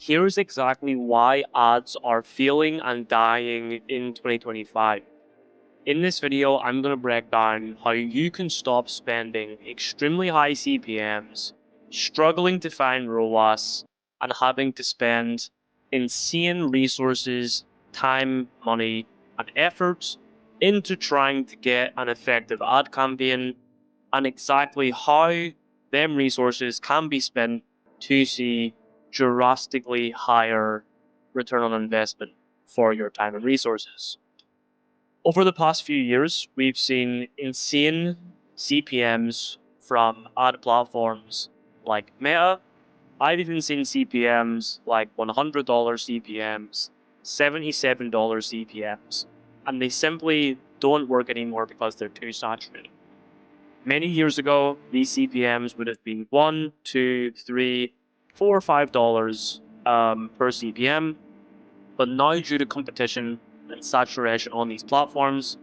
Here's exactly why ads are failing and dying in 2025. In this video, I'm going to break down how you can stop spending extremely high CPMs, struggling to find ROAS, and having to spend insane resources, time, money, and efforts into trying to get an effective ad campaign, and exactly how them resources can be spent to see drastically higher return on investment for your time and resources. Over the past few years, we've seen insane CPMs from ad platforms like Meta. I've even seen CPMs like $100 CPMs, $77 CPMs, and they simply don't work anymore because they're too saturated. Many years ago, these CPMs would have been $1, $2, $3, $4, $5 per CPM, but now due to competition and saturation on these platforms,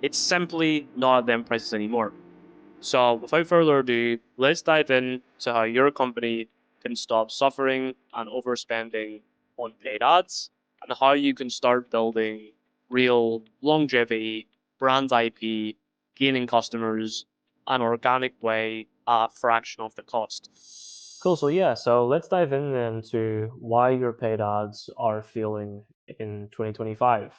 it's simply not them prices anymore. So without further ado, let's dive in to how your company can stop suffering and overspending on paid ads and how you can start building real longevity, brand IP, gaining customers, an organic way at a fraction of the cost. Cool. So let's dive in then to why your paid ads are failing in 2025.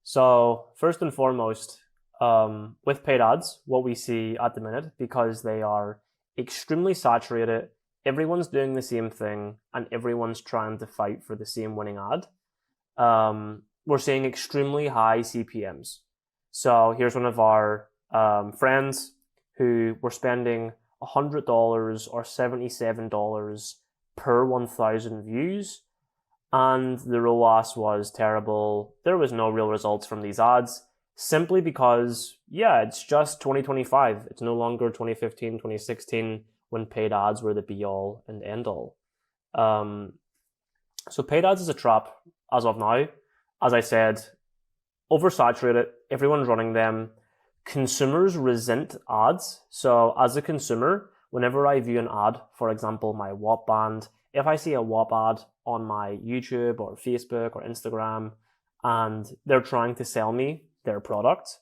So first and foremost, with paid ads, what we see at the minute, because they are extremely saturated, everyone's doing the same thing, and everyone's trying to fight for the same winning ad. We're seeing extremely high CPMs. So here's one of our friends who were spending $100 or $77 per 1,000 views, and the ROAS was terrible. There was no real results from these ads, simply because, it's just 2025. It's no longer 2015, 2016, when paid ads were the be-all and end-all. So paid ads is a trap as of now. As I said, oversaturated, everyone's running them. Consumers resent ads. So as a consumer, whenever I view an ad, for example, my WAP band, if I see a WAP ad on my YouTube or Facebook or Instagram, and they're trying to sell me their product,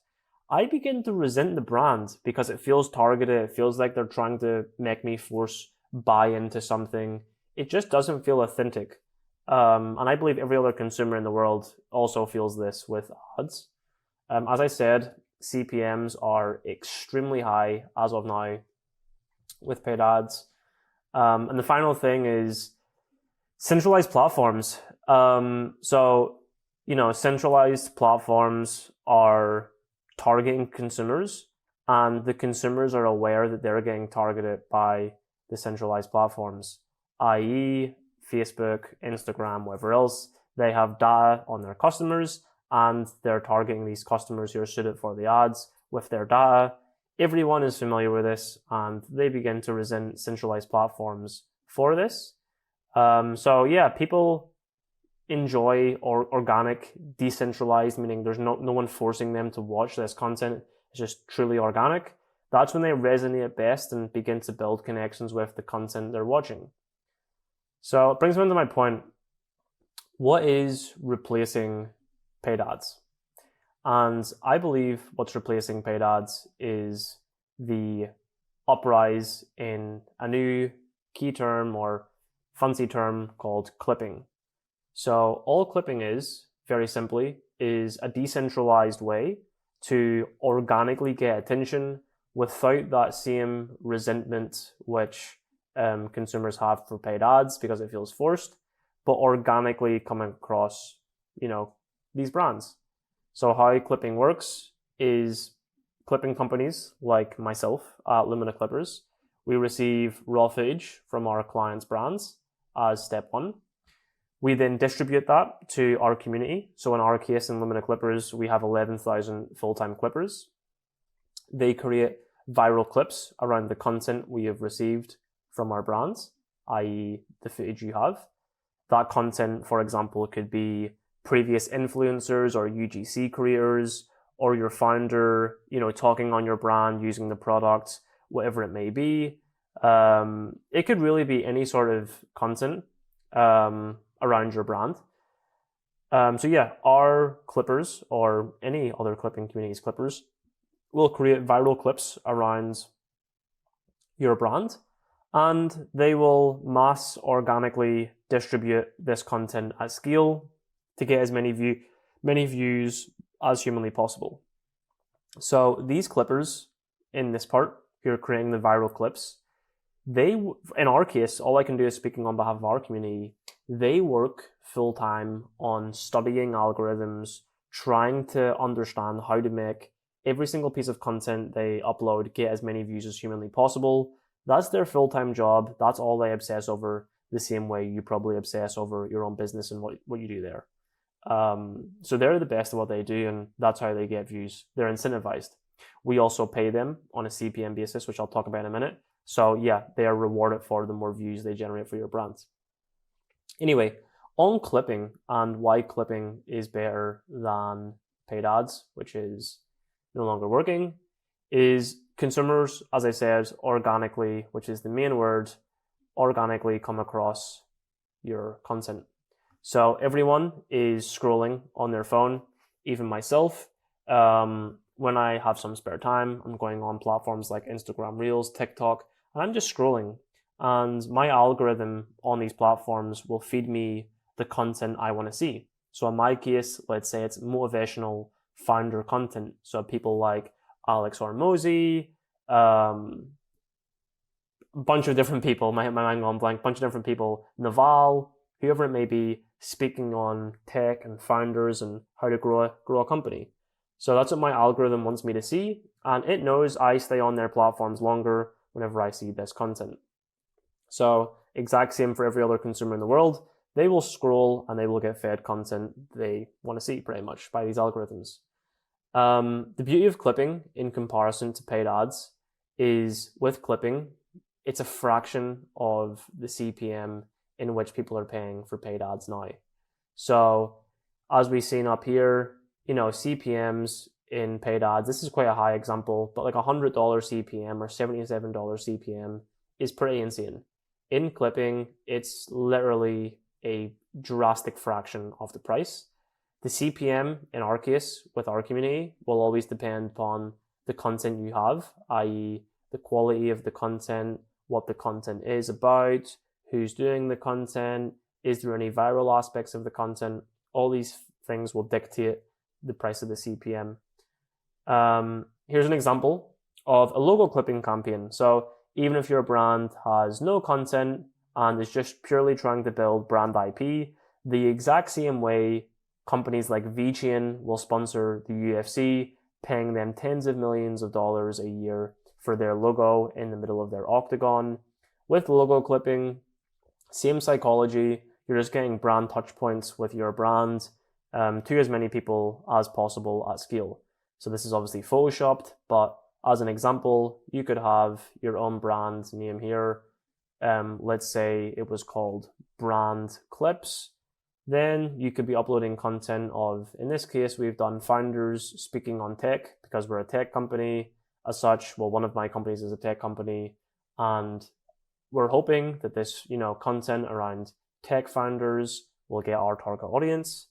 I begin to resent the brand because it feels targeted. It feels like they're trying to make me force buy into something. It just doesn't feel authentic. And I believe every other consumer in the world also feels this with ads. As I said, CPMs are extremely high as of now with paid ads. And the final thing is centralized platforms. Centralized platforms are targeting consumers, and the consumers are aware that they're getting targeted by the centralized platforms, i.e., Facebook, Instagram, whatever else. They have data on their customers, and they're targeting these customers who are suited for the ads with their data. Everyone is familiar with this, and they begin to resent centralized platforms for this. People enjoy organic, decentralized, meaning there's no one forcing them to watch this content. It's just truly organic. That's when they resonate best and begin to build connections with the content they're watching. So it brings me to my point. What is replacing paid ads? And I believe what's replacing paid ads is the uprise in a new key term or fancy term called clipping. So all clipping is, very simply, is a decentralized way to organically get attention without that same resentment which consumers have for paid ads because it feels forced, but organically coming across, these brands. So how clipping works is clipping companies like myself at Lumina Clippers, we receive raw footage from our clients' brands as step one. We then distribute that to our community. So in our case, in Lumina Clippers, we have 11,000 full-time clippers. They create viral clips around the content we have received from our brands, i.e. the footage you have. That content, for example, could be previous influencers or UGC creators, or your founder, talking on your brand, using the product, whatever it may be. It could really be any sort of content. around your brand. So yeah, our clippers or any other clipping community's clippers will create viral clips around your brand, and they will mass organically distribute this content at scale to get as many views as humanly possible. So these clippers in this part, who are creating the viral clips, they, in our case, all I can do is speaking on behalf of our community, they work full time on studying algorithms, trying to understand how to make every single piece of content they upload get as many views as humanly possible. That's their full time job. That's all they obsess over, the same way you probably obsess over your own business and what you do there. So they're the best at what they do, and that's how they get views. They're incentivized. We also pay them on a CPM basis, which I'll talk about in a minute. So yeah, they are rewarded for the more views they generate for your brands. Anyway, on clipping and why clipping is better than paid ads, which is no longer working, is consumers, as I said, organically, which is the main word, organically come across your content. So everyone is scrolling on their phone, even myself. When I have some spare time, I'm going on platforms like Instagram Reels, TikTok, and I'm just scrolling. And my algorithm on these platforms will feed me the content I want to see. So in my case, let's say it's motivational founder content. So people like Alex Hormozy, a bunch of different people, my mind gone blank, bunch of different people, Naval, whoever it may be, speaking on tech and founders and how to grow a company. So that's what my algorithm wants me to see, and it knows I stay on their platforms longer whenever I see this content. So exact same for every other consumer in the world. They will scroll and they will get fed content they want to see pretty much by these algorithms. The beauty of clipping in comparison to paid ads is with clipping, it's a fraction of the CPM in which people are paying for paid ads now. So as we've seen up here, CPMs in paid ads, this is quite a high example, but like $100 CPM or $77 CPM is pretty insane. In clipping, it's literally a drastic fraction of the price. The CPM, in our case, with our community, will always depend upon the content you have, i.e. the quality of the content, what the content is about, who's doing the content, is there any viral aspects of the content. All these things will dictate the price of the CPM. Here's an example of a logo clipping campaign. So even if your brand has no content and is just purely trying to build brand IP, the exact same way companies like VChain will sponsor the UFC, paying them tens of millions of dollars a year for their logo in the middle of their octagon. With logo clipping, same psychology. You're just getting brand touch points with your brand to as many people as possible at scale. So this is obviously photoshopped, but as an example, you could have your own brand name here. Let's say it was called Brand Clips. Then you could be uploading content of, in this case, we've done founders speaking on tech because we're a tech company. As such, well, one of my companies is a tech company, and we're hoping that this, content around tech founders will get our target audience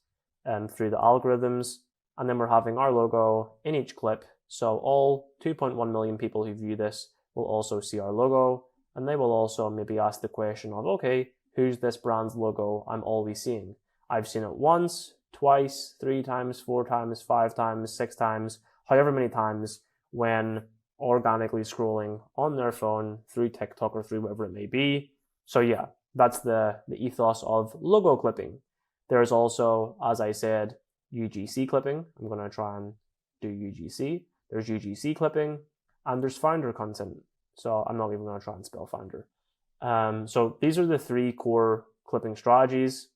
through the algorithms. And then we're having our logo in each clip. So all 2.1 million people who view this will also see our logo, and they will also maybe ask the question of, okay, who's this brand's logo I'm always seeing? I've seen it once, twice, 3 times, 4 times, 5 times, 6 times, however many times when organically scrolling on their phone through TikTok or through whatever it may be. So yeah, that's the ethos of logo clipping. There's also, as I said, UGC clipping. I'm going to try and do UGC. There's UGC clipping, and there's founder content. So I'm not even going to try and spell founder. So these are the 3 core clipping strategies.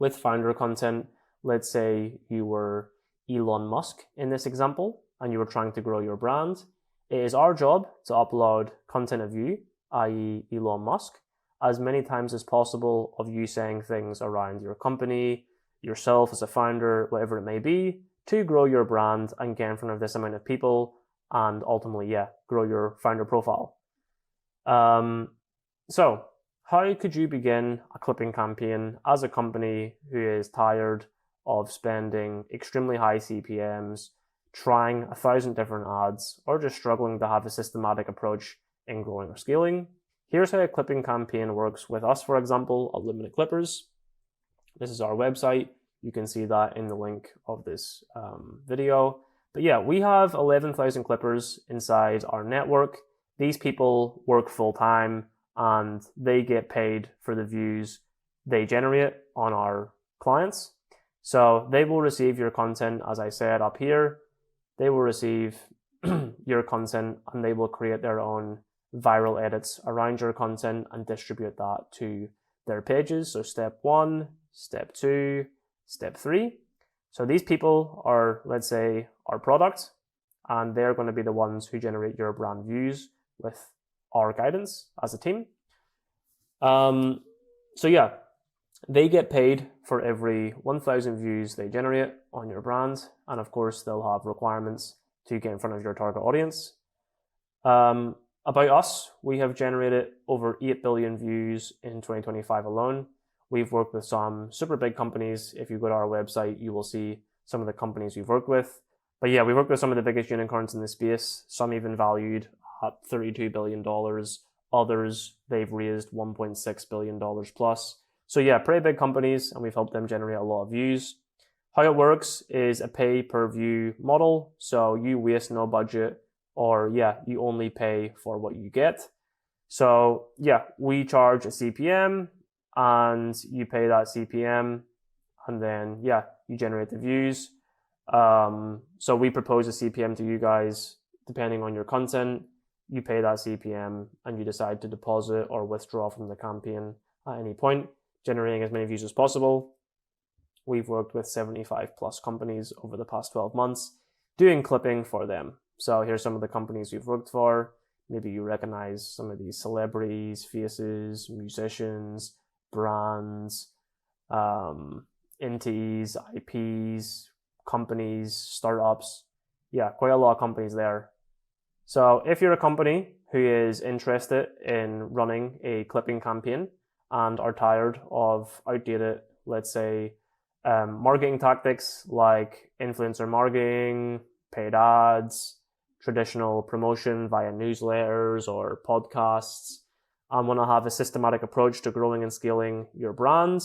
With founder content, let's say you were Elon Musk in this example, and you were trying to grow your brand. It is our job to upload content of you, i.e. Elon Musk, as many times as possible of you saying things around your company, yourself as a founder, whatever it may be, to grow your brand and get in front of this amount of people and ultimately, grow your founder profile. So how could you begin a clipping campaign as a company who is tired of spending extremely high CPMs, trying 1,000 different ads, or just struggling to have a systematic approach in growing or scaling? Here's how a clipping campaign works with us, for example, at Limited Clippers. This is our website. You can see that in the link of this video. But yeah, we have 11,000 clippers inside our network. These people work full time and they get paid for the views they generate on our clients. So they will receive your content, as I said up here. They will receive your content and they will create their own viral edits around your content and distribute that to their pages. So step 1, step 2, step 3. So these people are, let's say, our product, and they're going to be the ones who generate your brand views with our guidance as a team. So yeah, they get paid for every 1,000 views they generate on your brand, and of course they'll have requirements to get in front of your target audience. About us, we have generated over 8 billion views in 2025 alone. We've worked with some super big companies. If you go to our website, you will see some of the companies we've worked with. But yeah, we've worked with some of the biggest unicorns in the space, some even valued at $32 billion. Others, they've raised $1.6 billion plus. So yeah, pretty big companies, and we've helped them generate a lot of views. How it works is a pay per view model. So you waste no budget, or yeah, you only pay for what you get. So yeah, we charge a CPM and you pay that CPM, and then yeah, you generate the views. So we propose a CPM to you guys depending on your content. You pay that CPM and you decide to deposit or withdraw from the campaign at any point, generating as many views as possible. We've worked with 75 plus companies over the past 12 months doing clipping for them. So here's some of the companies we've worked for. Maybe you recognize some of these celebrities, faces, musicians, brands, entities, IPs, companies, startups. Yeah, quite a lot of companies there. So if you're a company who is interested in running a clipping campaign and are tired of outdated, let's say, marketing tactics like influencer marketing, paid ads, traditional promotion via newsletters or podcasts, and want to have a systematic approach to growing and scaling your brand,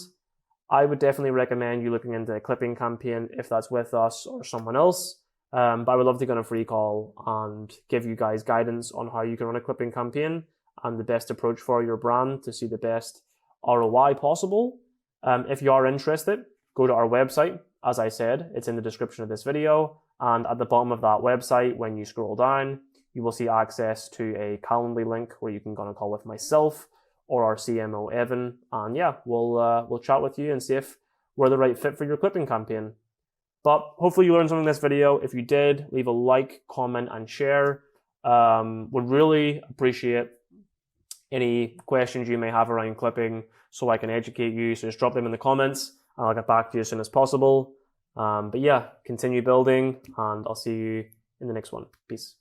I would definitely recommend you looking into a clipping campaign if that's with us or someone else. But I would love to get on a free call and give you guys guidance on how you can run a clipping campaign and the best approach for your brand to see the best ROI possible. If you are interested, go to our website. As I said, it's in the description of this video. And at the bottom of that website, when you scroll down, you will see access to a Calendly link where you can go on a call with myself or our CMO, Evan. And yeah, we'll chat with you and see if we're the right fit for your clipping campaign. But hopefully you learned something in this video. If you did, leave a like, comment, and share. Would really appreciate any questions you may have around clipping so I can educate you. So just drop them in the comments and I'll get back to you as soon as possible. But yeah, continue building and I'll see you in the next one. Peace.